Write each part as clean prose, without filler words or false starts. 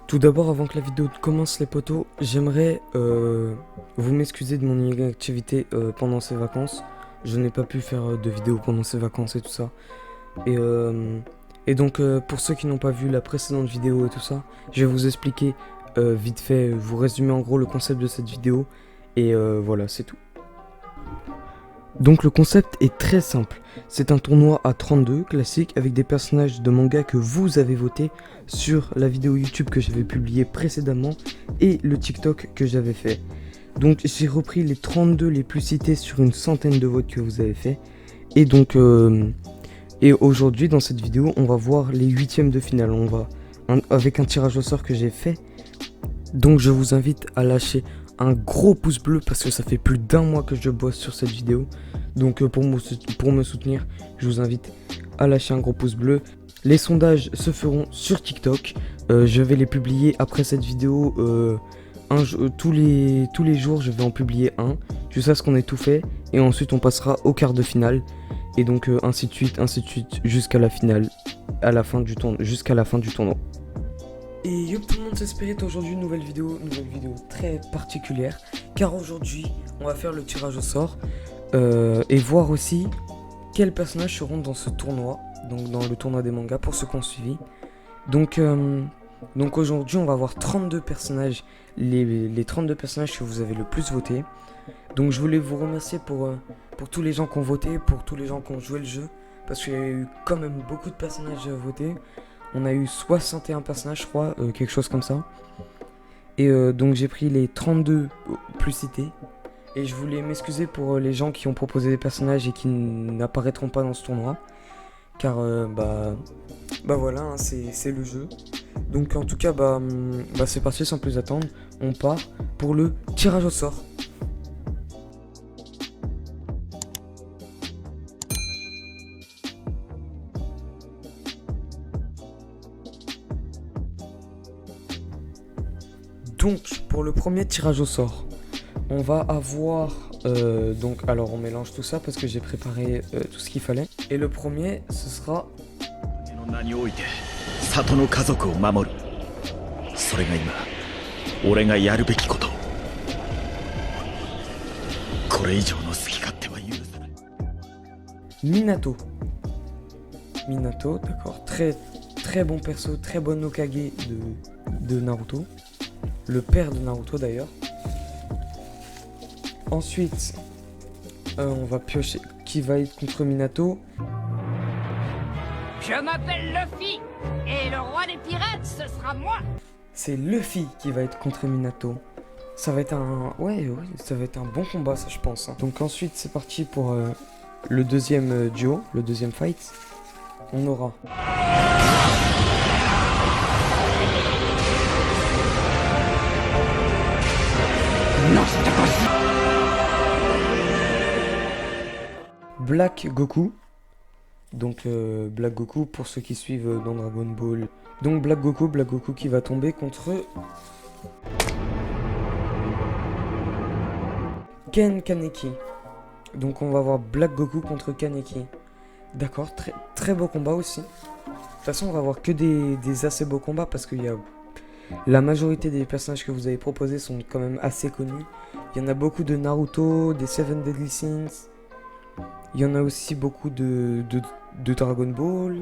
Tout d'abord, avant que la vidéo commence les potos, j'aimerais vous m'excuser de mon inactivité pendant ces vacances. Je n'ai pas pu faire de vidéo pendant ces vacances et tout ça. Et, euh, et donc pour ceux qui n'ont pas vu la précédente vidéo et tout ça, je vais vous expliquer vite fait, vous résumer en gros le concept de cette vidéo. Et voilà, c'est tout. Donc le concept est très simple, c'est un tournoi à 32 classique avec des personnages de manga que vous avez voté sur la vidéo YouTube que j'avais publiée précédemment et le TikTok que j'avais fait. Donc j'ai repris les 32 les plus cités sur une centaine de votes que vous avez fait. Et donc et aujourd'hui dans cette vidéo on va voir les huitièmes de finale, avec un tirage au sort que j'ai fait. Donc je vous invite à lâcher un gros pouce bleu parce que ça fait plus d'un mois que je bosse sur cette vidéo. Donc pour me soutenir, je vous invite à lâcher un gros pouce bleu. Les sondages se feront sur TikTok. Je vais les publier après cette vidéo. Tous les jours, je vais en publier un jusqu'à ce qu'on ait tout fait. Et ensuite, on passera au quart de finale. Et donc ainsi de suite, jusqu'à la finale, jusqu'à la fin du tournoi. Et yo tout le monde, c'est Spirit. Aujourd'hui une nouvelle vidéo très particulière. Car aujourd'hui on va faire le tirage au sort et voir aussi quels personnages seront dans ce tournoi. Donc dans le tournoi des mangas pour ceux qui ont suivi. Donc aujourd'hui on va voir 32 personnages. Les 32 personnages que vous avez le plus voté. Donc je voulais vous remercier pour tous les gens qui ont voté, pour tous les gens qui ont joué le jeu. Parce qu'il y a eu quand même beaucoup de personnages votés. On a eu 61 personnages, je crois, quelque chose comme ça. Et donc j'ai pris les 32 plus cités. Et je voulais m'excuser pour les gens qui ont proposé des personnages et qui n'apparaîtront pas dans ce tournoi. Car bah voilà, hein, c'est le jeu. Donc en tout cas, c'est parti sans plus attendre. On part pour le tirage au sort. Donc pour le premier tirage au sort, on va avoir alors on mélange tout ça parce que j'ai préparé tout ce qu'il fallait. Et le premier, ce sera Minato. Minato, d'accord, très bon perso, très bon Hokage de Naruto. Le père de Naruto d'ailleurs. Ensuite, on va piocher qui va être contre Minato. Je m'appelle Luffy, et le roi des pirates, ce sera moi. C'est Luffy qui va être contre Minato. Ça va être ça va être un bon combat, ça je pense. Donc ensuite, c'est parti pour le deuxième duo, le deuxième fight. On aura Black Goku. Donc Black Goku pour ceux qui suivent dans Dragon Ball. Donc Black Goku qui va tomber contre Ken Kaneki. Donc on va voir Black Goku contre Kaneki. D'accord, très beau combat aussi. De toute façon on va voir que des assez beaux combats parce qu'il y a la majorité des personnages que vous avez proposés sont quand même assez connus. Il y en a beaucoup de Naruto, des Seven Deadly Sins. Il y en a aussi beaucoup de Dragon Ball.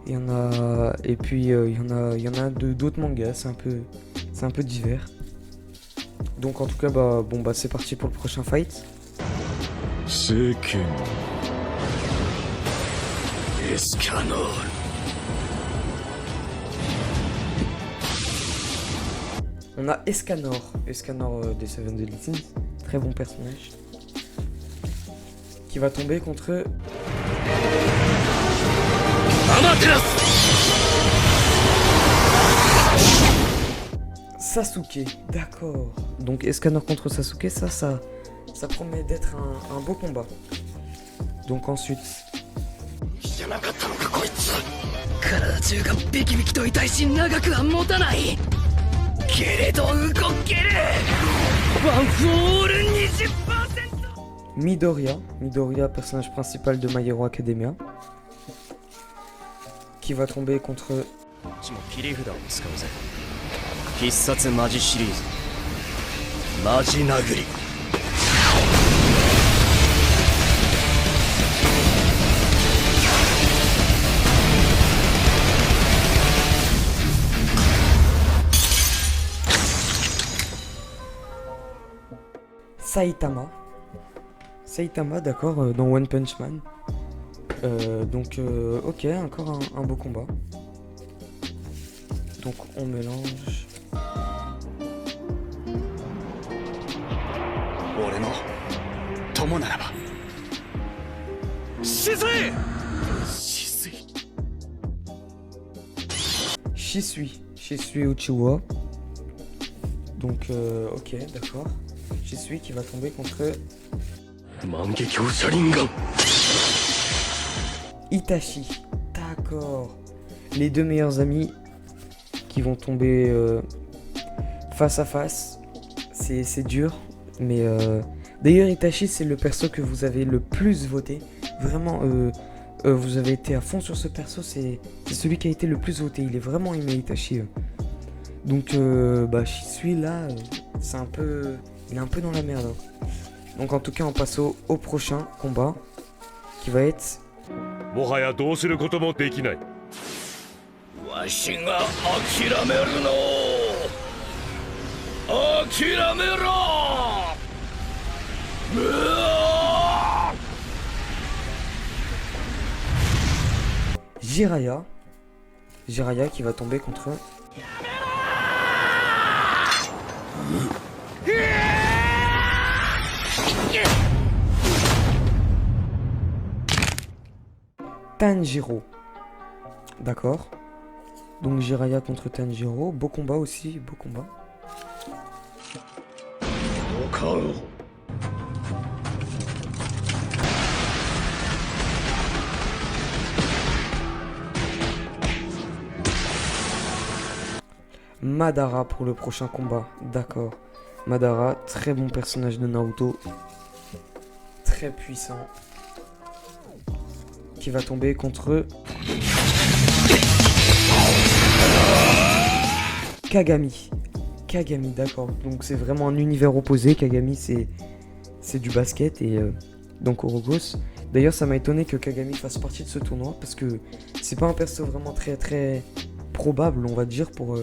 Il y en a et puis il y en a d'autres mangas. C'est un peu divers. Donc en tout cas c'est parti pour le prochain fight. On a Escanor des Seven Deadly Sins, très bon personnage, qui va tomber contre Sasuke. D'accord. Donc Escanor contre Sasuke, ça promet d'être un beau combat. Donc ensuite Midoriya, personnage principal de My Hero Academia, qui va tomber contre 必殺マジシリーズマジ殴り。Saitama. Saitama, d'accord, dans One Punch Man. Donc, ok, encore un beau combat. Donc, on mélange. 俺の友ならば死水死水 Shisui Uchiwa. Donc, ok, d'accord. Shisui qui va tomber contre 万華鏡車輪ガン Itachi. D'accord. Les deux meilleurs amis qui vont tomber face à face. C'est dur. Mais d'ailleurs, Itachi, c'est le perso que vous avez le plus voté. Vraiment, vous avez été à fond sur ce perso. C'est celui qui a été le plus voté. Il est vraiment aimé, Itachi. Donc, Shisui, là, c'est un peu... Il est un peu dans la merde. Donc, en tout cas, on passe au prochain combat. Qui va être... もはやどうすることもできない。わしが諦めるの諦めろJiraiya. Jiraiya qui va tomber contre... Tanjiro. D'accord. Donc Jiraiya contre Tanjiro. Beau combat aussi, beau combat. Madara pour le prochain combat. D'accord. Madara, très bon personnage de Naruto. Très puissant. Qui va tomber contre... Kagami. Kagami, d'accord. Donc c'est vraiment un univers opposé. Kagami, c'est du basket et donc Orogos. D'ailleurs, ça m'a étonné que Kagami fasse partie de ce tournoi parce que c'est pas un perso vraiment très très probable, on va dire, pour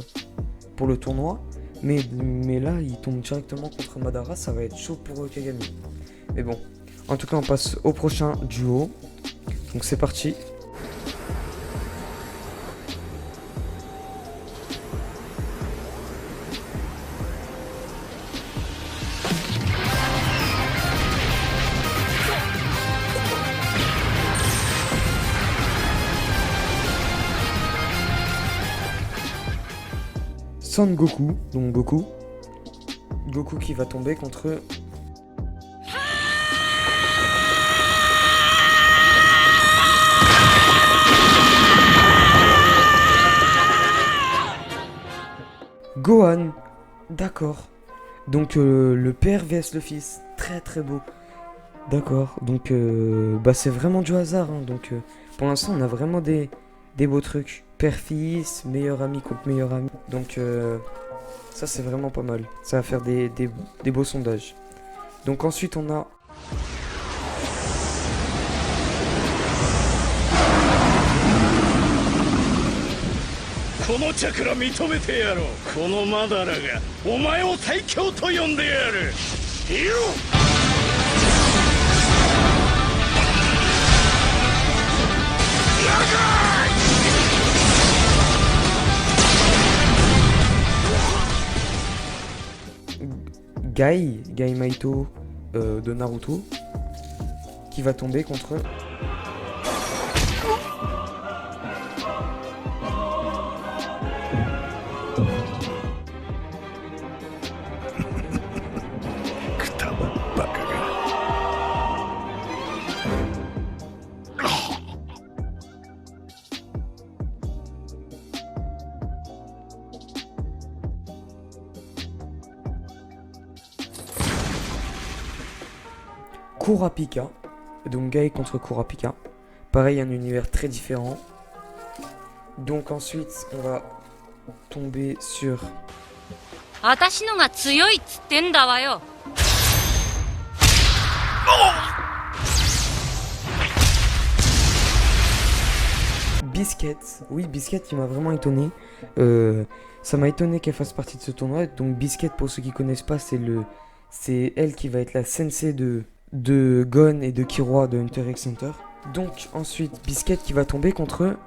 le tournoi. Mais là, il tombe directement contre Madara. Ça va être chaud pour Kagami. Mais bon, en tout cas, on passe au prochain duo. Donc c'est parti. Son Goku, donc Goku. Goku qui va tomber contre... Gohan, d'accord. Donc le père vs le fils, très très beau. D'accord, donc c'est vraiment du hasard. Hein. Donc pour l'instant on a vraiment des beaux trucs. Père-fils, meilleur ami contre meilleur ami. Donc ça c'est vraiment pas mal. Ça va faire des beaux sondages. Donc ensuite on a...このチャクラ認めてやろう。このマダラがお前を最強と呼んでやる。いよ。Gai Maito de Naruto qui va tomber contre... Kurapika, donc Gai contre Kurapika. Pareil, un univers très différent. Donc ensuite, on va tomber sur 私のが強いっつってんだわよ。Biscuit, oui Biscuit il m'a vraiment étonné. Ça m'a étonné qu'elle fasse partie de ce tournoi. Donc Biscuit, pour ceux qui connaissent pas, c'est elle qui va être la sensei de Gon et de Killua de Hunter x Hunter. Donc ensuite Biscuit qui va tomber contre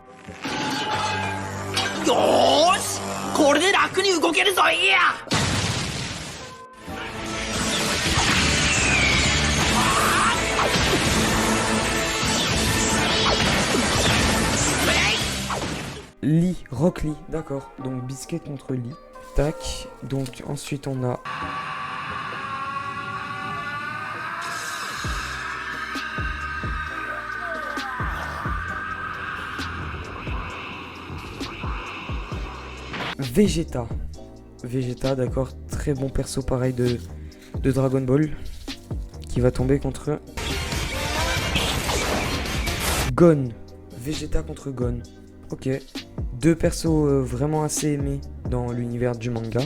Lee, Rock Lee, d'accord. Donc Biscuit contre Lee. Tac. Donc ensuite on a Vegeta. Vegeta, d'accord. Très bon perso pareil de Dragon Ball. Qui va tomber contre Gon. Vegeta contre Gon. Ok. Deux persos vraiment assez aimés dans l'univers du manga.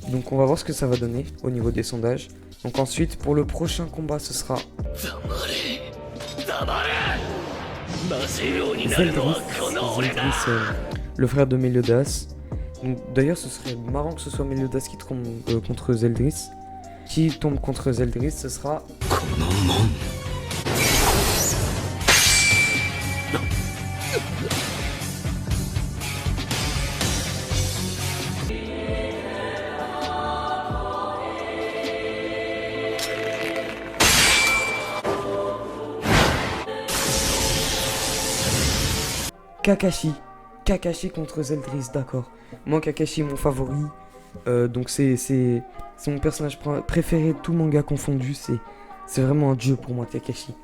Donc on va voir ce que ça va donner au niveau des sondages. Donc ensuite pour le prochain combat ce sera Zeldris, le frère de Meliodas. D'ailleurs ce serait marrant que ce soit Meliodas qui tombe contre Zeldris. Qui tombe contre Zeldris, ce sera Kakashi. Kakashi contre Zeldris, d'accord. Moi, Kakashi, mon favori. Donc, c'est mon personnage préféré, tout manga confondu. C'est vraiment un dieu pour moi, Kakashi.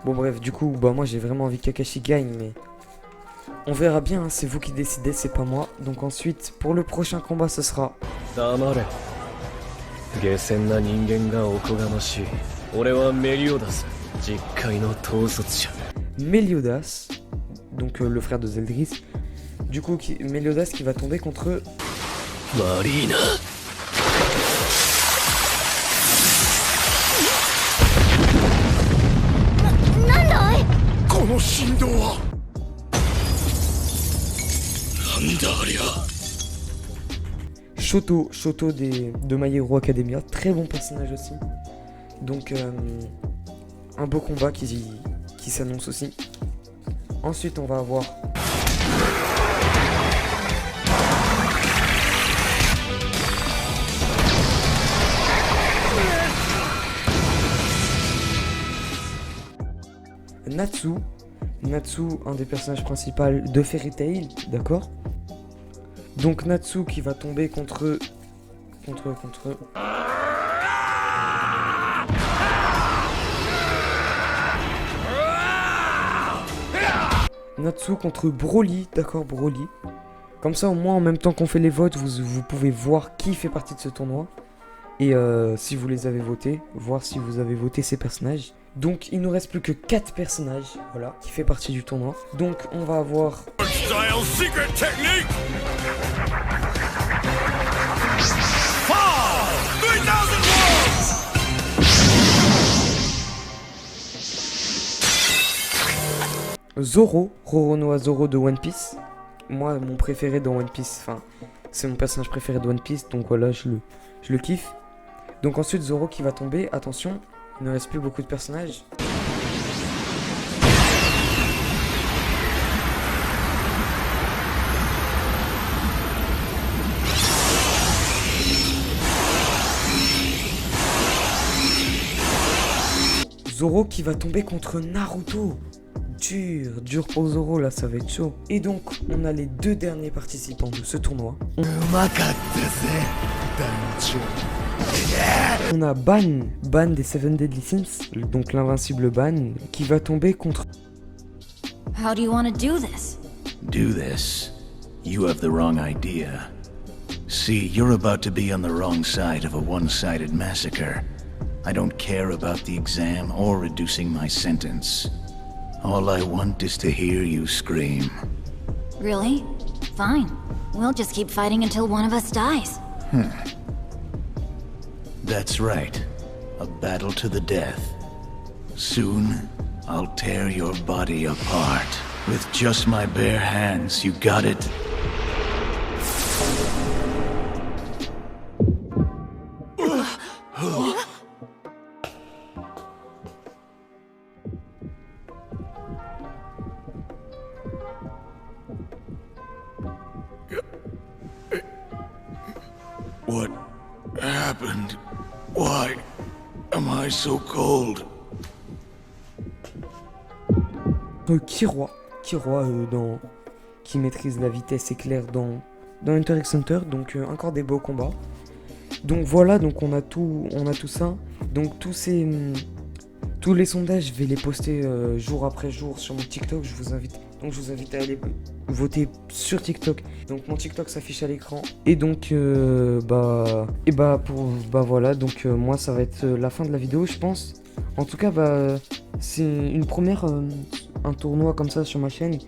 Bon, bref, du coup, bah, moi, j'ai vraiment envie que Kakashi gagne, mais on verra bien. Hein, c'est vous qui décidez, c'est pas moi. Donc, ensuite, pour le prochain combat, ce sera Meliodas. Donc le frère de Zeldris. Du coup, Meliodas qui va tomber contre Marina. Shoto de My Hero Academia. Très bon personnage aussi. Donc un beau combat qui s'annonce aussi. Ensuite, on va avoir Natsu. Natsu, un des personnages principaux de Fairy Tail, d'accord. Donc Natsu qui va tomber contre Natsu contre Broly, d'accord, Broly. Comme ça, au moins, en même temps qu'on fait les votes, vous pouvez voir qui fait partie de ce tournoi. Et si vous les avez votés, voir si vous avez voté ces personnages. Donc, il nous reste plus que 4 personnages, voilà, qui fait partie du tournoi. Donc, on va avoir Zoro, Roronoa Zoro de One Piece. Moi, mon préféré dans One Piece, enfin, c'est mon personnage préféré de One Piece, donc voilà, je le kiffe. Donc ensuite, Zoro qui va tomber, attention, il ne reste plus beaucoup de personnages. Zoro qui va tomber contre Naruto. Dur pour Zoro, là, ça va être chaud. Et donc, on a les 2 derniers participants de ce tournoi. On a Ban des Seven Deadly Sins, donc l'invincible Ban, qui va tomber contre... How do you want to do this? Do this? You have the wrong idea. See, you're about to be on the wrong side of a one-sided massacre. I don't care about the exam or reducing my sentence. All I want is to hear you scream. Really? Fine. We'll just keep fighting until one of us dies. That's right. A battle to the death. Soon, I'll tear your body apart. With just my bare hands, you got it? What happened? Why am I so cold? Killua, qui maîtrise la vitesse éclair dans Hunter x Hunter, donc encore des beaux combats. Donc voilà, donc on a tout ça. Donc tous les sondages, je vais les poster jour après jour sur mon TikTok. Je vous invite à aller voter sur TikTok. Donc mon TikTok s'affiche à l'écran. Et donc voilà. Donc moi ça va être la fin de la vidéo, je pense. En tout cas, c'est une première un tournoi comme ça sur ma chaîne.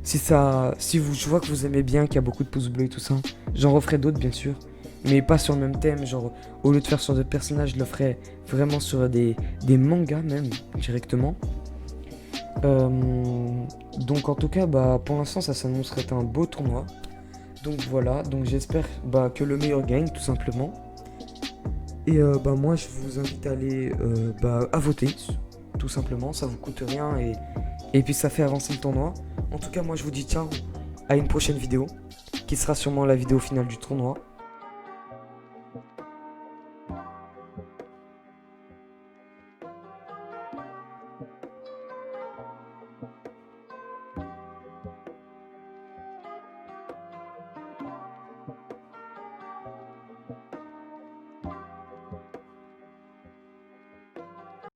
Je vois que vous aimez bien, qu'il y a beaucoup de pouces bleus et tout ça, j'en referai d'autres bien sûr. Mais pas sur le même thème, genre au lieu de faire sur des personnages, je le ferai vraiment sur des mangas même, directement. Donc en tout cas, pour l'instant ça s'annoncerait être un beau tournoi. Donc voilà, donc j'espère que le meilleur gagne tout simplement. Et moi je vous invite à aller à voter, tout simplement, ça vous coûte rien et puis ça fait avancer le tournoi. En tout cas moi je vous dis ciao, à une prochaine vidéo, qui sera sûrement la vidéo finale du tournoi.